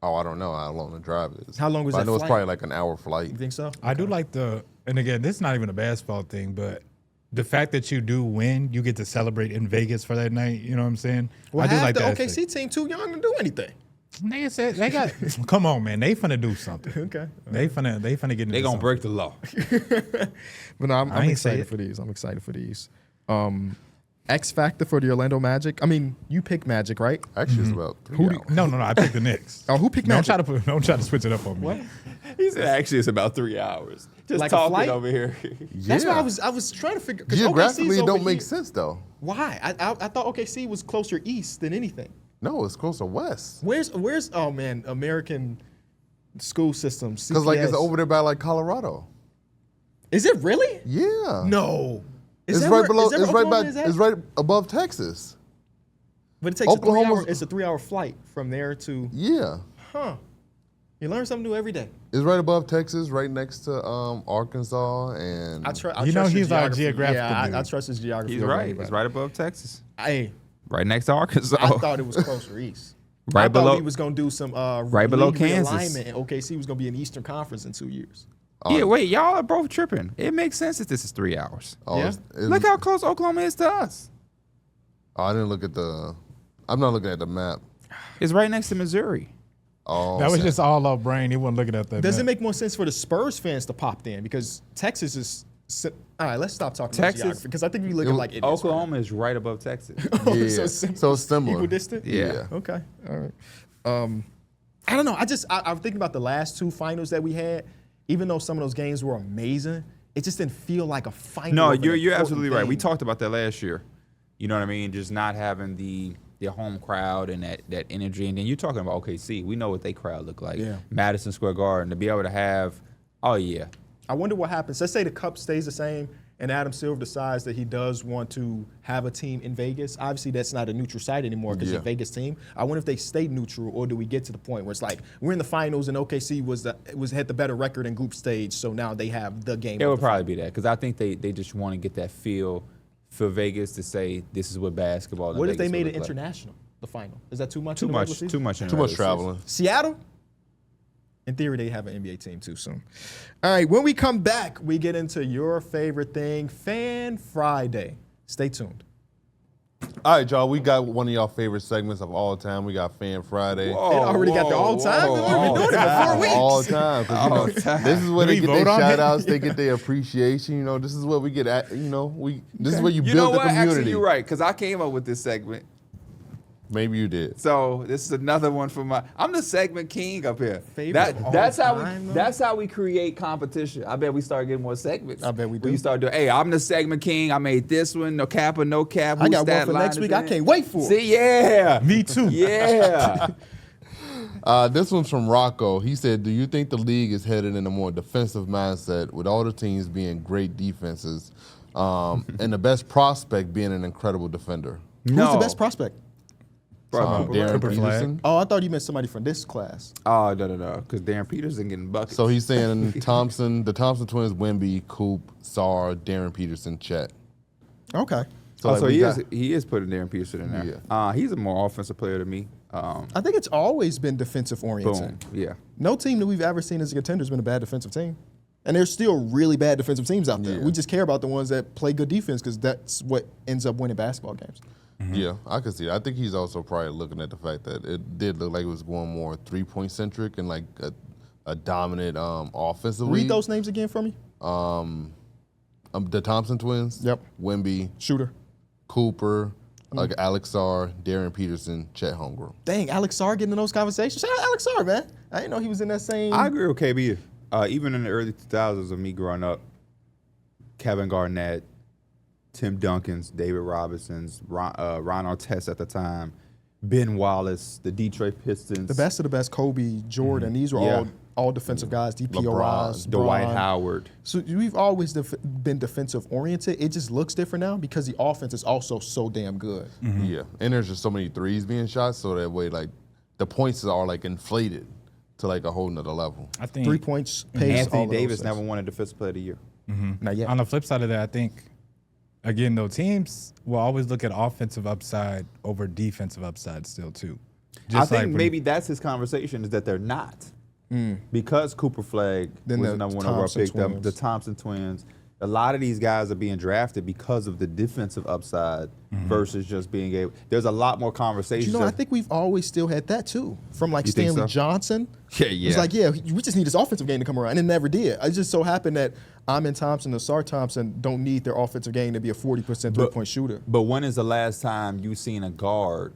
Oh, I don't know how long the drive is. How long was But that I know it's flight? probably like an hour flight. You think so? I do like and again, this is not even a basketball thing, but the fact that you do win, you get to celebrate in Vegas for that night. You know what I'm saying? Well, I do half like the that. OKC team too young to do anything. They said they got. Come on, man. They finna do something. Okay. They finna get. Into They gonna something. break the law. But no, I'm ain't say excited it. for these. I'm excited for these. X factor for the Orlando Magic. I mean, you picked Magic, right? Actually, it's about 3 hours. No. I picked the Knicks. Oh, who picked Don't Magic? try to switch it up on me. What? He said actually it's about 3 hours. Just Like a talking flight? over here. That's why I was trying to figure. 'cause Geographically, OKC's it don't over make here. sense though. Why? I thought OKC was closer east than anything. No, it's closer west. Where's oh man, American school systems? Because like it's CPS. over there by like Colorado. Is it really? Yeah. No. Is It's that right where- below. is that where It's right Oklahoma by. is at? It's right above Texas. But it takes Oklahoma's- it's a 3-hour flight from there to. Yeah. Huh. You learn something new every day. It's right above Texas, right next to Arkansas, and I You trust know his he's our geography. geographical Yeah, dude. I trust his geography. He's over right. anybody. It's right above Texas. Hey, Right next to Arkansas. I thought it was closer east. Right I below- thought we was gonna do some right below league Kansas. realignment, and OKC was gonna be in the Eastern Conference in 2 years. Yeah, wait, y'all are both tripping. It makes sense that this is 3 hours. Yeah. Look how close Oklahoma is to us. I didn't look at the. I'm not looking at the map. It's right next to Missouri. Oh, That was just all off brain. He wasn't looking at that. Does it map. make more sense for the Spurs fans to pop in because Texas is? All right, let's stop talking Texas- about geography because I think we look at like idiots. Oklahoma is right above Texas. Right? Yeah. So it's similar. Equidistant. Yeah. Okay. All right. I don't know. I'm thinking about the last 2 finals that we had. Even though some of those games were amazing, it just didn't feel like a final. No, of an you're important absolutely right. We game. talked about that last year. You know what I mean? Just not having the home crowd and that energy. And then you're talking about OKC. We know what they crowd look like. Yeah. Madison Square Garden, to be able to have, oh yeah. I wonder what happens. Let's say the cup stays the same and Adam Silver decides that he does want to have a team in Vegas. Obviously, that's not a neutral site anymore because it's a Vegas team. I wonder if they stay neutral or do we get to the point where it's like we're in the finals and OKC had the better record in group stage, so now they have the game. It would probably be that because I think they just want to get that feel for Vegas to say this is what basketball. in What if they Vegas made will it look like. international, the final? Is that too much? Too in the regular much. season? Too much. In the too much regular season. traveling. Seattle? In theory, they have an NBA team too soon. All right, when we come back, we get into your favorite thing, Fan Friday. Stay tuned. All right, y'all. We got one of y'all favorite segments of all time. We got Fan Friday. It already got the all time. We've been doing it for 4 weeks. All time. 'Cause, this is where they we get vote their on shout it? outs. They get their appreciation. You know, this is what we get at. You know, this is where you You know build the what? community. Actually, you're right, because I came up with this segment. Maybe you did. So this is another one for I'm the segment king up here. Favorite of all That's time, though? that's how we create competition. I bet we start getting more segments. I bet we do. You start doing, hey, I'm the segment king. I made this one, no cap or no cap. I got one stat for line next is week. in I it? can't wait for it. See, yeah. Me too. Yeah. This one's from Rocco. He said, "Do you think the league is headed in a more defensive mindset with all the teams being great defenses, and the best prospect being an incredible defender?" Who's the best prospect? Darren Cooper Flag. Peterson. Oh, I thought you meant somebody from this class. Oh, no. Because Darren Peterson getting buckets. So he's saying the Thompson twins, Wemby, Coop, Sarr, Darren Peterson, Chet. Okay. So, like, we got- he is putting Darren Peterson in there. He's a more offensive player than me. I think it's always been defensive oriented. Boom. Yeah. No team that we've ever seen as a contender has been a bad defensive team. And there's still really bad defensive teams out there. Yeah. We just care about the ones that play good defense because that's what ends up winning basketball games. Yeah, I can see that. I think he's also probably looking at the fact that it did look like it was going more 3-point centric and like a dominant offensively. Read those names again for me. The Thompson twins. Yep. Wemby, Shooter. Cooper, like Alex Sarr, Darren Peterson, Chet Holmgren. Dang, Alex Sarr getting in those conversations. Shout out Alex Sarr, man. I didn't know he was in that same. I agree with KB. Even in the early 2000s of me growing up, Kevin Garnett, Tim Duncan's, David Robinson's, Ron Artest at the time, Ben Wallace, the Detroit Pistons. The best of the best, Kobe, Jordan. These were Yeah. all defensive guys. DPO LeBron, Ross, Dwight Bron. Howard. So we've always been defensive oriented. It just looks different now because the offense is also so damn good. Yeah, and there's just so many threes being shot, so that way like the points are like inflated to like a whole nother level. I think 3 points, pace, all Anthony of those Davis things. never won a Defensive Player of the Year. Not yet. on the flip side of that, I think again though teams will always look at offensive upside over defensive upside still too. I think when- maybe that's his conversation is that they're not. Because Cooper Flag Then was the the number one overall Thompson pick, the twins. Thompson twins. A lot of these guys are being drafted because of the defensive upside versus just being able. There's a lot more conversations. You know, I think we've always still had that too. From like You think Stanley so? Johnson. Yeah, It's like, yeah, we just need this offensive game to come around. And it never did. It just so happened that Amin Thompson and Sarr Thompson don't need their offensive game to be a 40% three-point shooter. But when is the last time you seen a guard,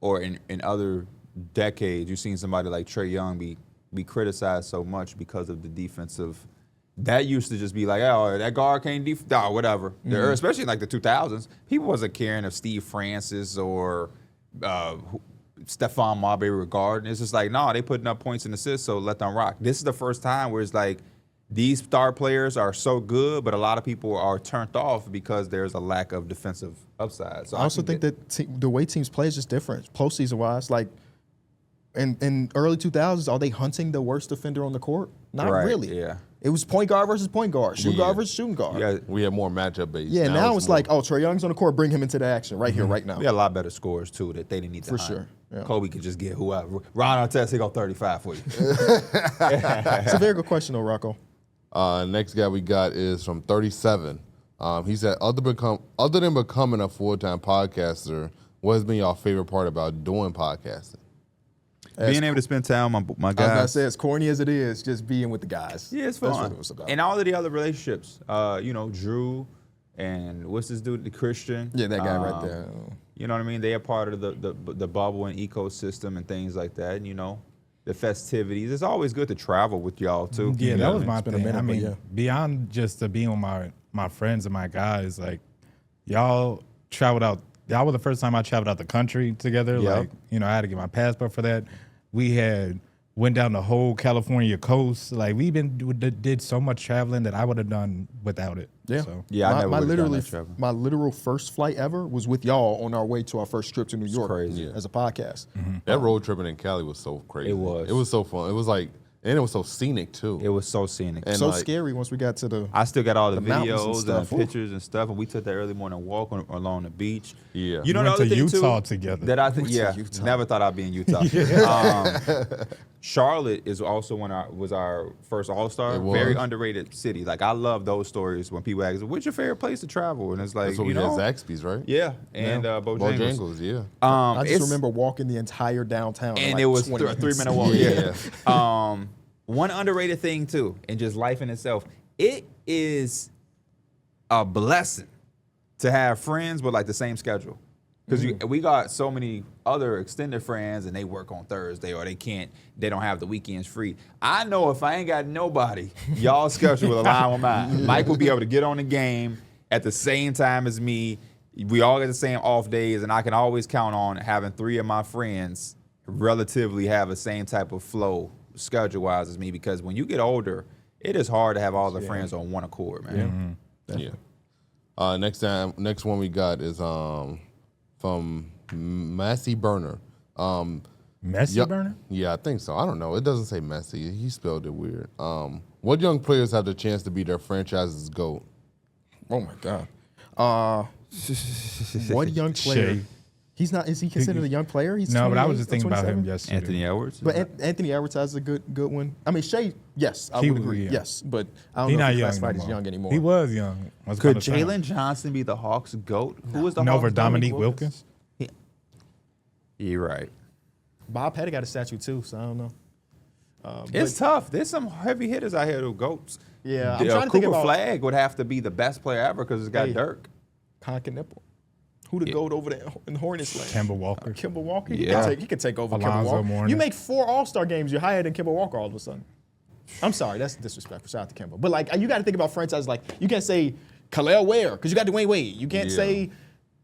or in other decades, you seen somebody like Trae Young be criticized so much because of the defensive? That used to just be like, oh, that guard can't whatever. Especially in like the 2000s, people wasn't caring if Steve Francis or Stephon Marbury were guarding. It's just like, no, they putting up points and assists, so let them rock. This is the first time where it's like these star players are so good, but a lot of people are turned off because there's a lack of defensive upside. So I also think that the way teams play is just different, postseason-wise. Like, in early 2000s, are they hunting the worst defender on the court? Not Right, really. yeah. It was point guard versus point guard, shooting guard versus shooting guard. Yeah, We have more matchup based. Yeah, now it's more- like, oh, Trae Young's on the court, bring him into the action right here, right now. we got a lot better scores too that they didn't need to For hunt. sure, yeah. Kobe could just get whoever. Ron Artest, he go 35 for you. It's a very good question, though, Rocco. Next guy we got is from 37. He said, other than becoming a full-time podcaster, what has been your favorite part about doing podcasting? Being able to spend time with my I was guys. about to say, as corny as it is, just being with the guys. Yeah, it's That's fun. what it was about. And all of the other relationships, Drew and what's this dude, the Christian? Yeah, that guy right there. You know what I mean? They are part of the bubble and ecosystem and things like that. And, the festivities. It's always good to travel with y'all too. Yeah, You that know was what I my It's been a thing. minute, I but mean, yeah. beyond just being with my friends and my guys, like y'all traveled out. Y'all were the first time I traveled out the country together. Yeah. Like, I had to get my passport for that. We had went down the whole California coast. Like did so much traveling that I would have done without it. Yeah. So, Yeah, I never my would've done literally that travel. my literal first flight ever was with y'all on our way to our first trip to New York crazy. as a podcast. That road tripping in Cali was so crazy. It was. It was so fun. It was like And it was so scenic too. It was so scenic. And so like- scary once we got to the. I still got all the mountains and videos and, stuff. the pictures and stuff, and we took that early morning walk along the beach. Yeah. You know We the went other to thing Utah too, together. that I think, Went to yeah, Utah. never thought I'd be in Utah. Charlotte is also was our first All-Star. It was. Very underrated city. Like I love those stories when people ask, "What's your favorite place to travel?" And it's like, That's what you we know, had Zaxby's, right? yeah, and Bojangles. Bojangles, yeah. I just It's- remember walking the entire downtown. in and like it was 20 a 3-minute walk. Yeah. Yeah. One underrated thing too, and just life in itself, it is a blessing to have friends with like the same schedule. Because we got so many other extended friends, and they work on Thursday, or they don't have the weekends free. I know if I ain't got nobody, y'all's schedule will align with mine. Mike will be able to get on the game at the same time as me. We all get the same off days, and I can always count on having 3 of my friends relatively have the same type of flow schedule-wise as me. Because when you get older, it is hard to have all the friends on one accord, man. Yeah. Next one we got is from Massey Burner. Messi burner? Yeah, I think so. I don't know. It doesn't say Messi. He spelled it weird. What young players have the chance to be their franchise's GOAT? Oh my God. What young player? Shea. He's not. Is he considered a young player? He's No, but I 28 was just or thinking about him 27? yesterday. Anthony Edwards. But Anthony Edwards has a good one. I mean, Shea, yes, I He would was agree. young. Yes, but I don't He's know not if he's young, classified no as more. young anymore. He was young. Once Could upon a time. Jalen Johnson be the Hawks' GOAT? Who was the No, Hawks' over GOAT? Dominique Wilkins? You're right. Bob Pettit got a statue too, so I don't know. It's tough. There's some heavy hitters out here who GOATs. Yeah, I'm trying to think Cooper about Flag would have to be the best player ever because it's got Hey. Dirk. Conker Nipple. Who the goat over there in Hornets land? Kemba Walker. Kemba Walker. Yeah. He could take over Kemba Alonzo Walker. Mourning. You make 4 All-Star games, you're higher than Kemba Walker all of a sudden. I'm sorry, that's disrespectful. Shout out to Kemba. But like, you got to think about franchises like you can't say Khalil Ware because you got Dwayne Wade. You can't Yeah. say.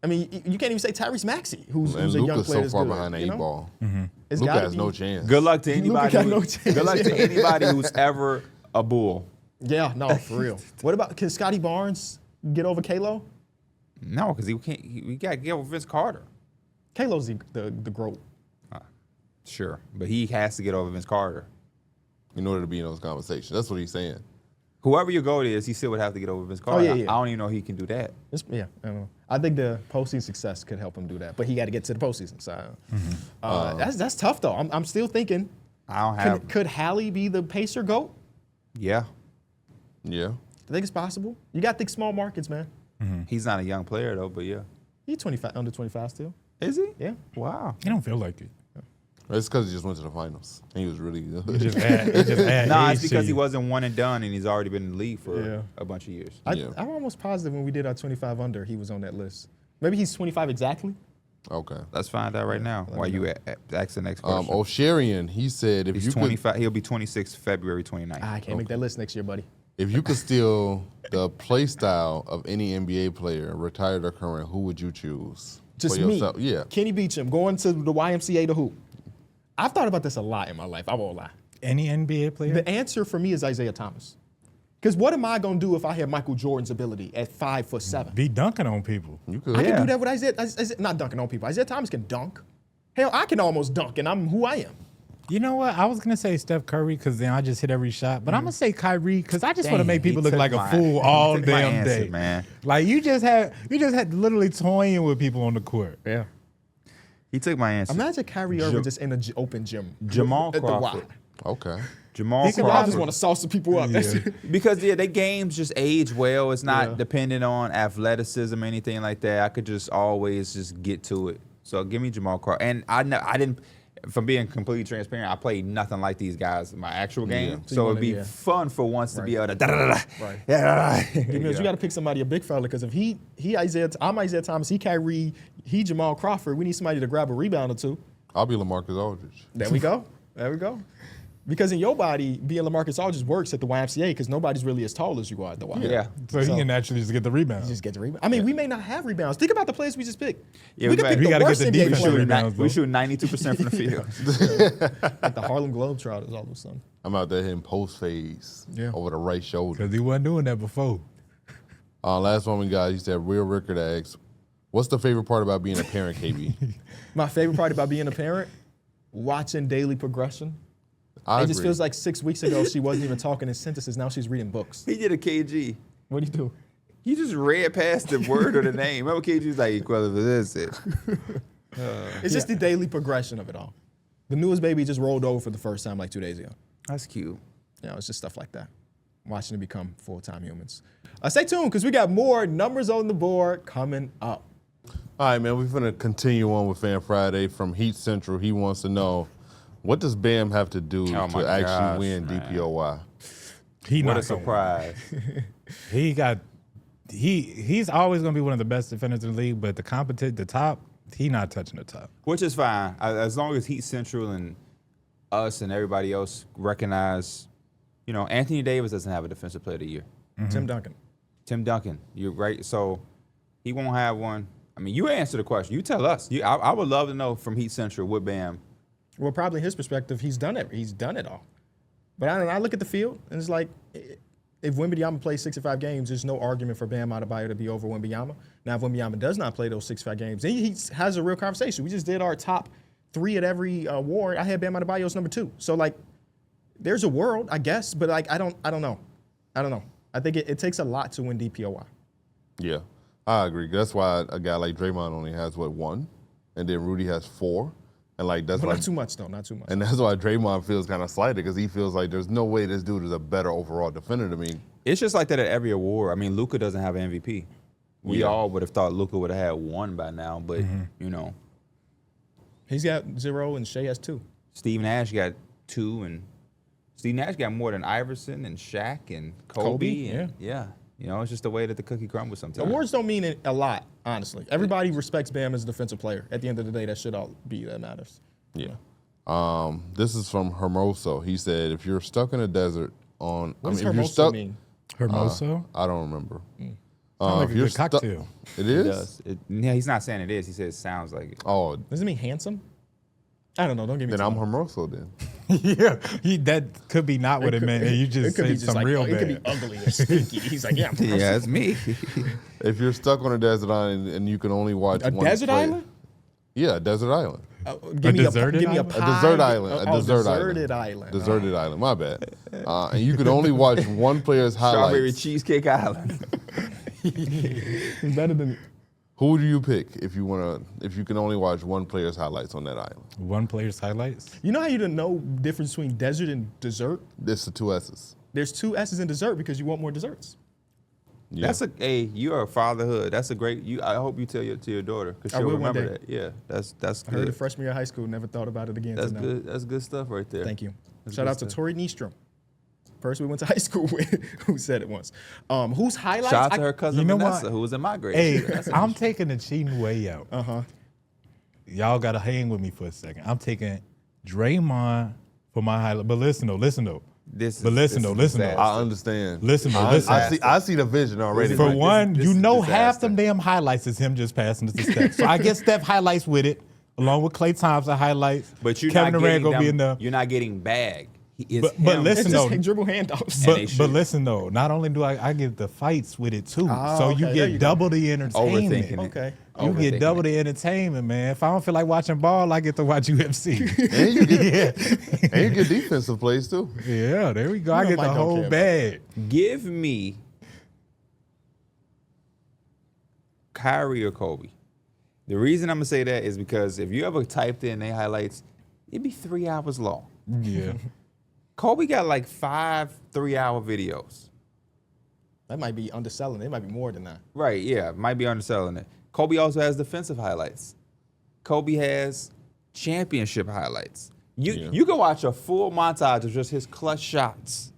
I mean, you can't even say Tyrese Maxey, who's And a young Luka's player so that's far good, behind the you know? 8-ball. It's Luka gotta has be- no chance. Good luck to anybody. got no chance, Good luck to yeah. anybody who's ever a Bull. Yeah, no, for real. What about can Scotty Barnes get over Kalo? No, because he can't. We got to get over Vince Carter. Kalo's the GOAT. Sure, but he has to get over Vince Carter. In order to be in those conversations. That's what he's saying. Whoever your GOAT is, he still would have to get over Vince Carter. yeah, yeah. I don't even know he can do that. Yeah, I don't know. I think the postseason success could help him do that, but he got to get to the postseason. So that's tough though. I'm still thinking. I don't have. Could Hallie be the Pacer GOAT? Yeah, Yeah. I think it's possible. You got to think small markets, man. he's not a young player though, but yeah. He's 25, under 25 still. Is he? Yeah. Wow. He don't feel like it. It's because he just went to the finals. And he was really good. He just add Nah, age it's to because he you. wasn't one and done, and he's already been in the league for Yeah. a bunch of years. Yeah. I'm almost positive when we did our 25 under, he was on that list. Maybe he's 25 exactly. Okay. Let's find out right now. While you ask the next question. O'Sherian, he said if He's you 25. He'll be 26 February 29th. I can't make that list next year, buddy. if you could steal the play style of any NBA player, retired or current, who would you choose? Just For me. yourself? Yeah. Kenny Beecham going to the YMCA to hoop. I've thought about this a lot in my life. I won't lie. Any NBA player? The answer for me is Isaiah Thomas. Because what am I going to do if I have Michael Jordan's ability at 5'7"? Be dunking on people. You could. I Yeah. can do that with Isaiah, not dunking on people. Isaiah Thomas can dunk. Hell, I can almost dunk, and I'm who I am. You know what? I was gonna say Steph Curry because then I just hit every shot, but I'm gonna say Kyrie because I just want to Dang, make people he look took like a my- fool he all took my damn answer, day, man. Like you just had literally toying with people on the court. Yeah. He took my answer. Imagine Kyrie Irving just in an open gym. Jamal at the Y. Crawford. Okay. Jamal Y'all Crawford. just want to sauce the people up. That's Yeah. Because their games just age well. It's not Yeah. dependent on athleticism or anything like that. I could just always just get to it. So give me Jamal Crawford. And I didn't. From being completely transparent, I played nothing like these guys in my actual game. So you So it'd wanna- be yeah. fun for once to be Right. able to da-da-da-da. Right. Yeah. Because you got to pick somebody a big fella. Because if I'm Isaiah Thomas, he Kyrie, he Jamal Crawford. We need somebody to grab a rebound or two. I'll be LaMarcus Aldridge. There we go. There we go. Because in your body, being LaMarcus Aldridge works at the YMCA because nobody's really as tall as you are at the Y. Yeah. So he can naturally just get the rebound. Just get the rebound. I mean, we may not have rebounds. Think about the players we just picked. Yeah, we we could pick might- we the gotta get worst the NBA defensive player. rebounds. We shoot 92% from the field. Like the Harlem Globetrotters all of a sudden. I'm out there hitting post phase over the right shoulder. Because he wasn't doing that before. Last one we got, he said, Real Rickard asks, what's the favorite part about being a parent, KB? My favorite part about being a parent, watching daily progression. I It just agree. feels like 6 weeks ago she wasn't even talking in sentences. Now she's reading books. He did a KG. What do you do? He just read past the word or the name. Remember KG's like, equivalent to this. It's just the daily progression of it all. The newest baby just rolled over for the first time like 2 days ago. That's cute. You know, it's just stuff like that. Watching them become full-time humans. Stay tuned because we got more numbers on the board coming up. All right, man, we're going to continue on with Fan Friday from Heat Central. He wants to know, what does Bam have to do Oh my to actually gosh, win man. DPOY? He What not a surprise. He's always gonna be one of the best defenders in the league, but the top, he not touching the top. Which is fine. As long as Heat Central and us and everybody else recognize, Anthony Davis doesn't have a Defensive Player of the Year. Tim Duncan. Tim Duncan, you're right. So he won't have one. I mean, you answer the question. You tell us. I would love to know from Heat Central what Bam. Well, probably his perspective, he's done it. He's done it all. But I don't know. I look at the field, and it's like, if Wembanyama plays 65 games, there's no argument for Bam Adebayo to be over Wembanyama. Now, if Wembanyama does not play those 65 games, then he has a real conversation. We just did our top 3 at every award. I had Bam Adebayo as number 2. So, like, there's a world, I guess, but, like, I don't know. I think it takes a lot to win DPOY. Yeah, I agree. That's why a guy like Draymond only has, 1? And then Rudy has 4. And, like, that's But why. not too much, though. Not too much. And that's why Draymond feels kind of slighted because he feels like there's no way this dude is a better overall defender to me. It's just like that at every award. I mean, Luka doesn't have an MVP. We Yeah. all would have thought Luka would have had 1 by now, but, He's got 0, and Shea has 2. Steve Nash got 2, and Steve Nash got more than Iverson and Shaq and Kobe. And, yeah. It's just the way that the cookie crumbles sometimes. Awards don't mean a lot, honestly. Everybody respects Bam as a defensive player. At the end of the day, that should all be that matters. Yeah. This is from Hermoso. He said, if you're stuck in a desert on... What does if you're Hermoso stuck, mean? Hermoso? I don't remember. Sound like if a you're good stuck- cocktail. It It is? does. Yeah, he's not saying it is. He says it sounds like it. Oh, Does it mean handsome? I don't know. Don't give me then too I'm much. Hermoso then. Yeah, that could be not what it meant. And you It just could be said just some like, real it could be bad. ugly and stinky. He's like, yeah, I'm Yeah, it's me. If you're stuck on a desert island and you can only watch A one desert player- island? Yeah, a desert island. Give me deserted give me a island? A pie. desert island. A Oh, desert deserted island. island. Deserted island. My bad. And you can only watch one player's Strawberry highlights. Cheesecake Island. It's better than Who do you pick if you can only watch one player's highlights on that island? One player's highlights. You know how you didn't know the difference between desert and dessert? It's the 2 S's. There's 2 S's in dessert because you want more desserts. Yeah. You're a fatherhood. That's a great. I hope you tell your daughter because I she'll will one remember day. that. Yeah, that's I heard it good. freshman year of high school. Never thought about it again. That's till now. good. That's good stuff right there. Thank you. That's Shout good out to stuff. Tori Nystrom. Person we went to high school with who said it once. Whose highlights? Shout out to her cousin You know Vanessa, what? who was in my grade. Hey, That's- I'm taking the cheating way out. Y'all gotta hang with me for a second. I'm taking Draymond for my highlight. But listen though. this is listen though. disaster. I understand. Listen though. I Listen. I see the vision already. For This- one, this you is know disaster. half them damn highlights is him just passing it to Steph. So I get Steph highlights with it, along with Klay Thompson highlights. But you're Kevin not Durant getting gonna be in them, the. You're not getting bag. But It's listen just though. dribble handoffs. they But should. listen though, not only do I get the fights with it too, Oh, so okay, you there get you go. double the entertainment. Overthinking it. Okay. You get Overthinking double it. the entertainment, man. If I don't feel like watching ball, I get to watch UFC. And you get, and you get defensive plays too. Yeah, there we go. I know get Mike the don't whole care about bag. Give me Kyrie or Kobe. The reason I'm gonna say that is because if you ever typed in their highlights, it'd be 3 hours long. Yeah. Kobe got like 5 3-hour videos. That might be underselling. It might be more than that. Right, yeah, might be underselling it. Kobe also has defensive highlights. Kobe has championship highlights. You can watch a full montage of just his clutch shots.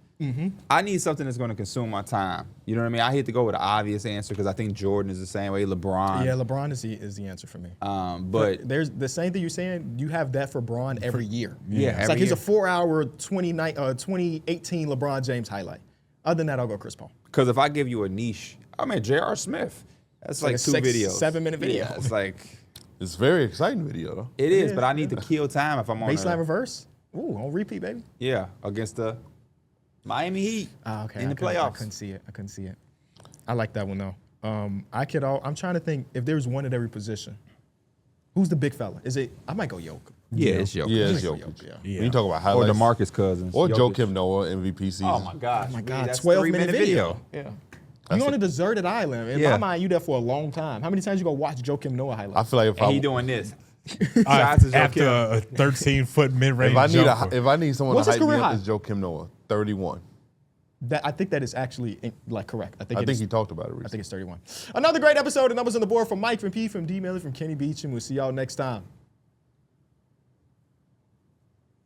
I need something that's going to consume my time. You know what I mean? I hate to go with an obvious answer because I think Jordan is the same way. LeBron. Yeah, LeBron is the answer for me. But there's the same thing you're saying. You have that for Braun every year. Yeah, it's every like here's year. a 4-hour 2018 LeBron James highlight. Other than that, I'll go Chris Paul. because if I give you a niche, I mean J.R. Smith. That's like like a 2 6, videos. 7-minute video. Yeah, it's like It's a very exciting video though. it is, but I need to kill time if I'm on. Baseline a- reverse. Ooh, on repeat, baby. Yeah, against the Miami Heat Okay. in the I playoffs. couldn't see it. I like that one though. I'm trying to think if there's one at every position. Who's the big fella? Is it? I might go Yoke. Yeah, it's Jokic. Yeah, it's Jokic. Yeah. When you talk about Or highlights, DeMarcus Cousins. or Jokic. Joakim Noah MVP season. Oh my gosh. Oh my God, That's 12-minute 3-minute video. Yeah. You on a deserted island. In my mind, you there for a long time. How many times you go watch Joakim Noah I highlights? feel like if And he I doing this. Shots is After Joakim. a 13-foot mid-range if I need jumper. if I need someone What's to his hype me career up, high? it's Joakim Noah, 31. I think that is actually like correct. I think I it think is- he talked about it I recently. think it's 31. Another great episode of Numbers on the Board from Mike, from P, from D, Millie, from Kenny Beach, and we'll see y'all next time.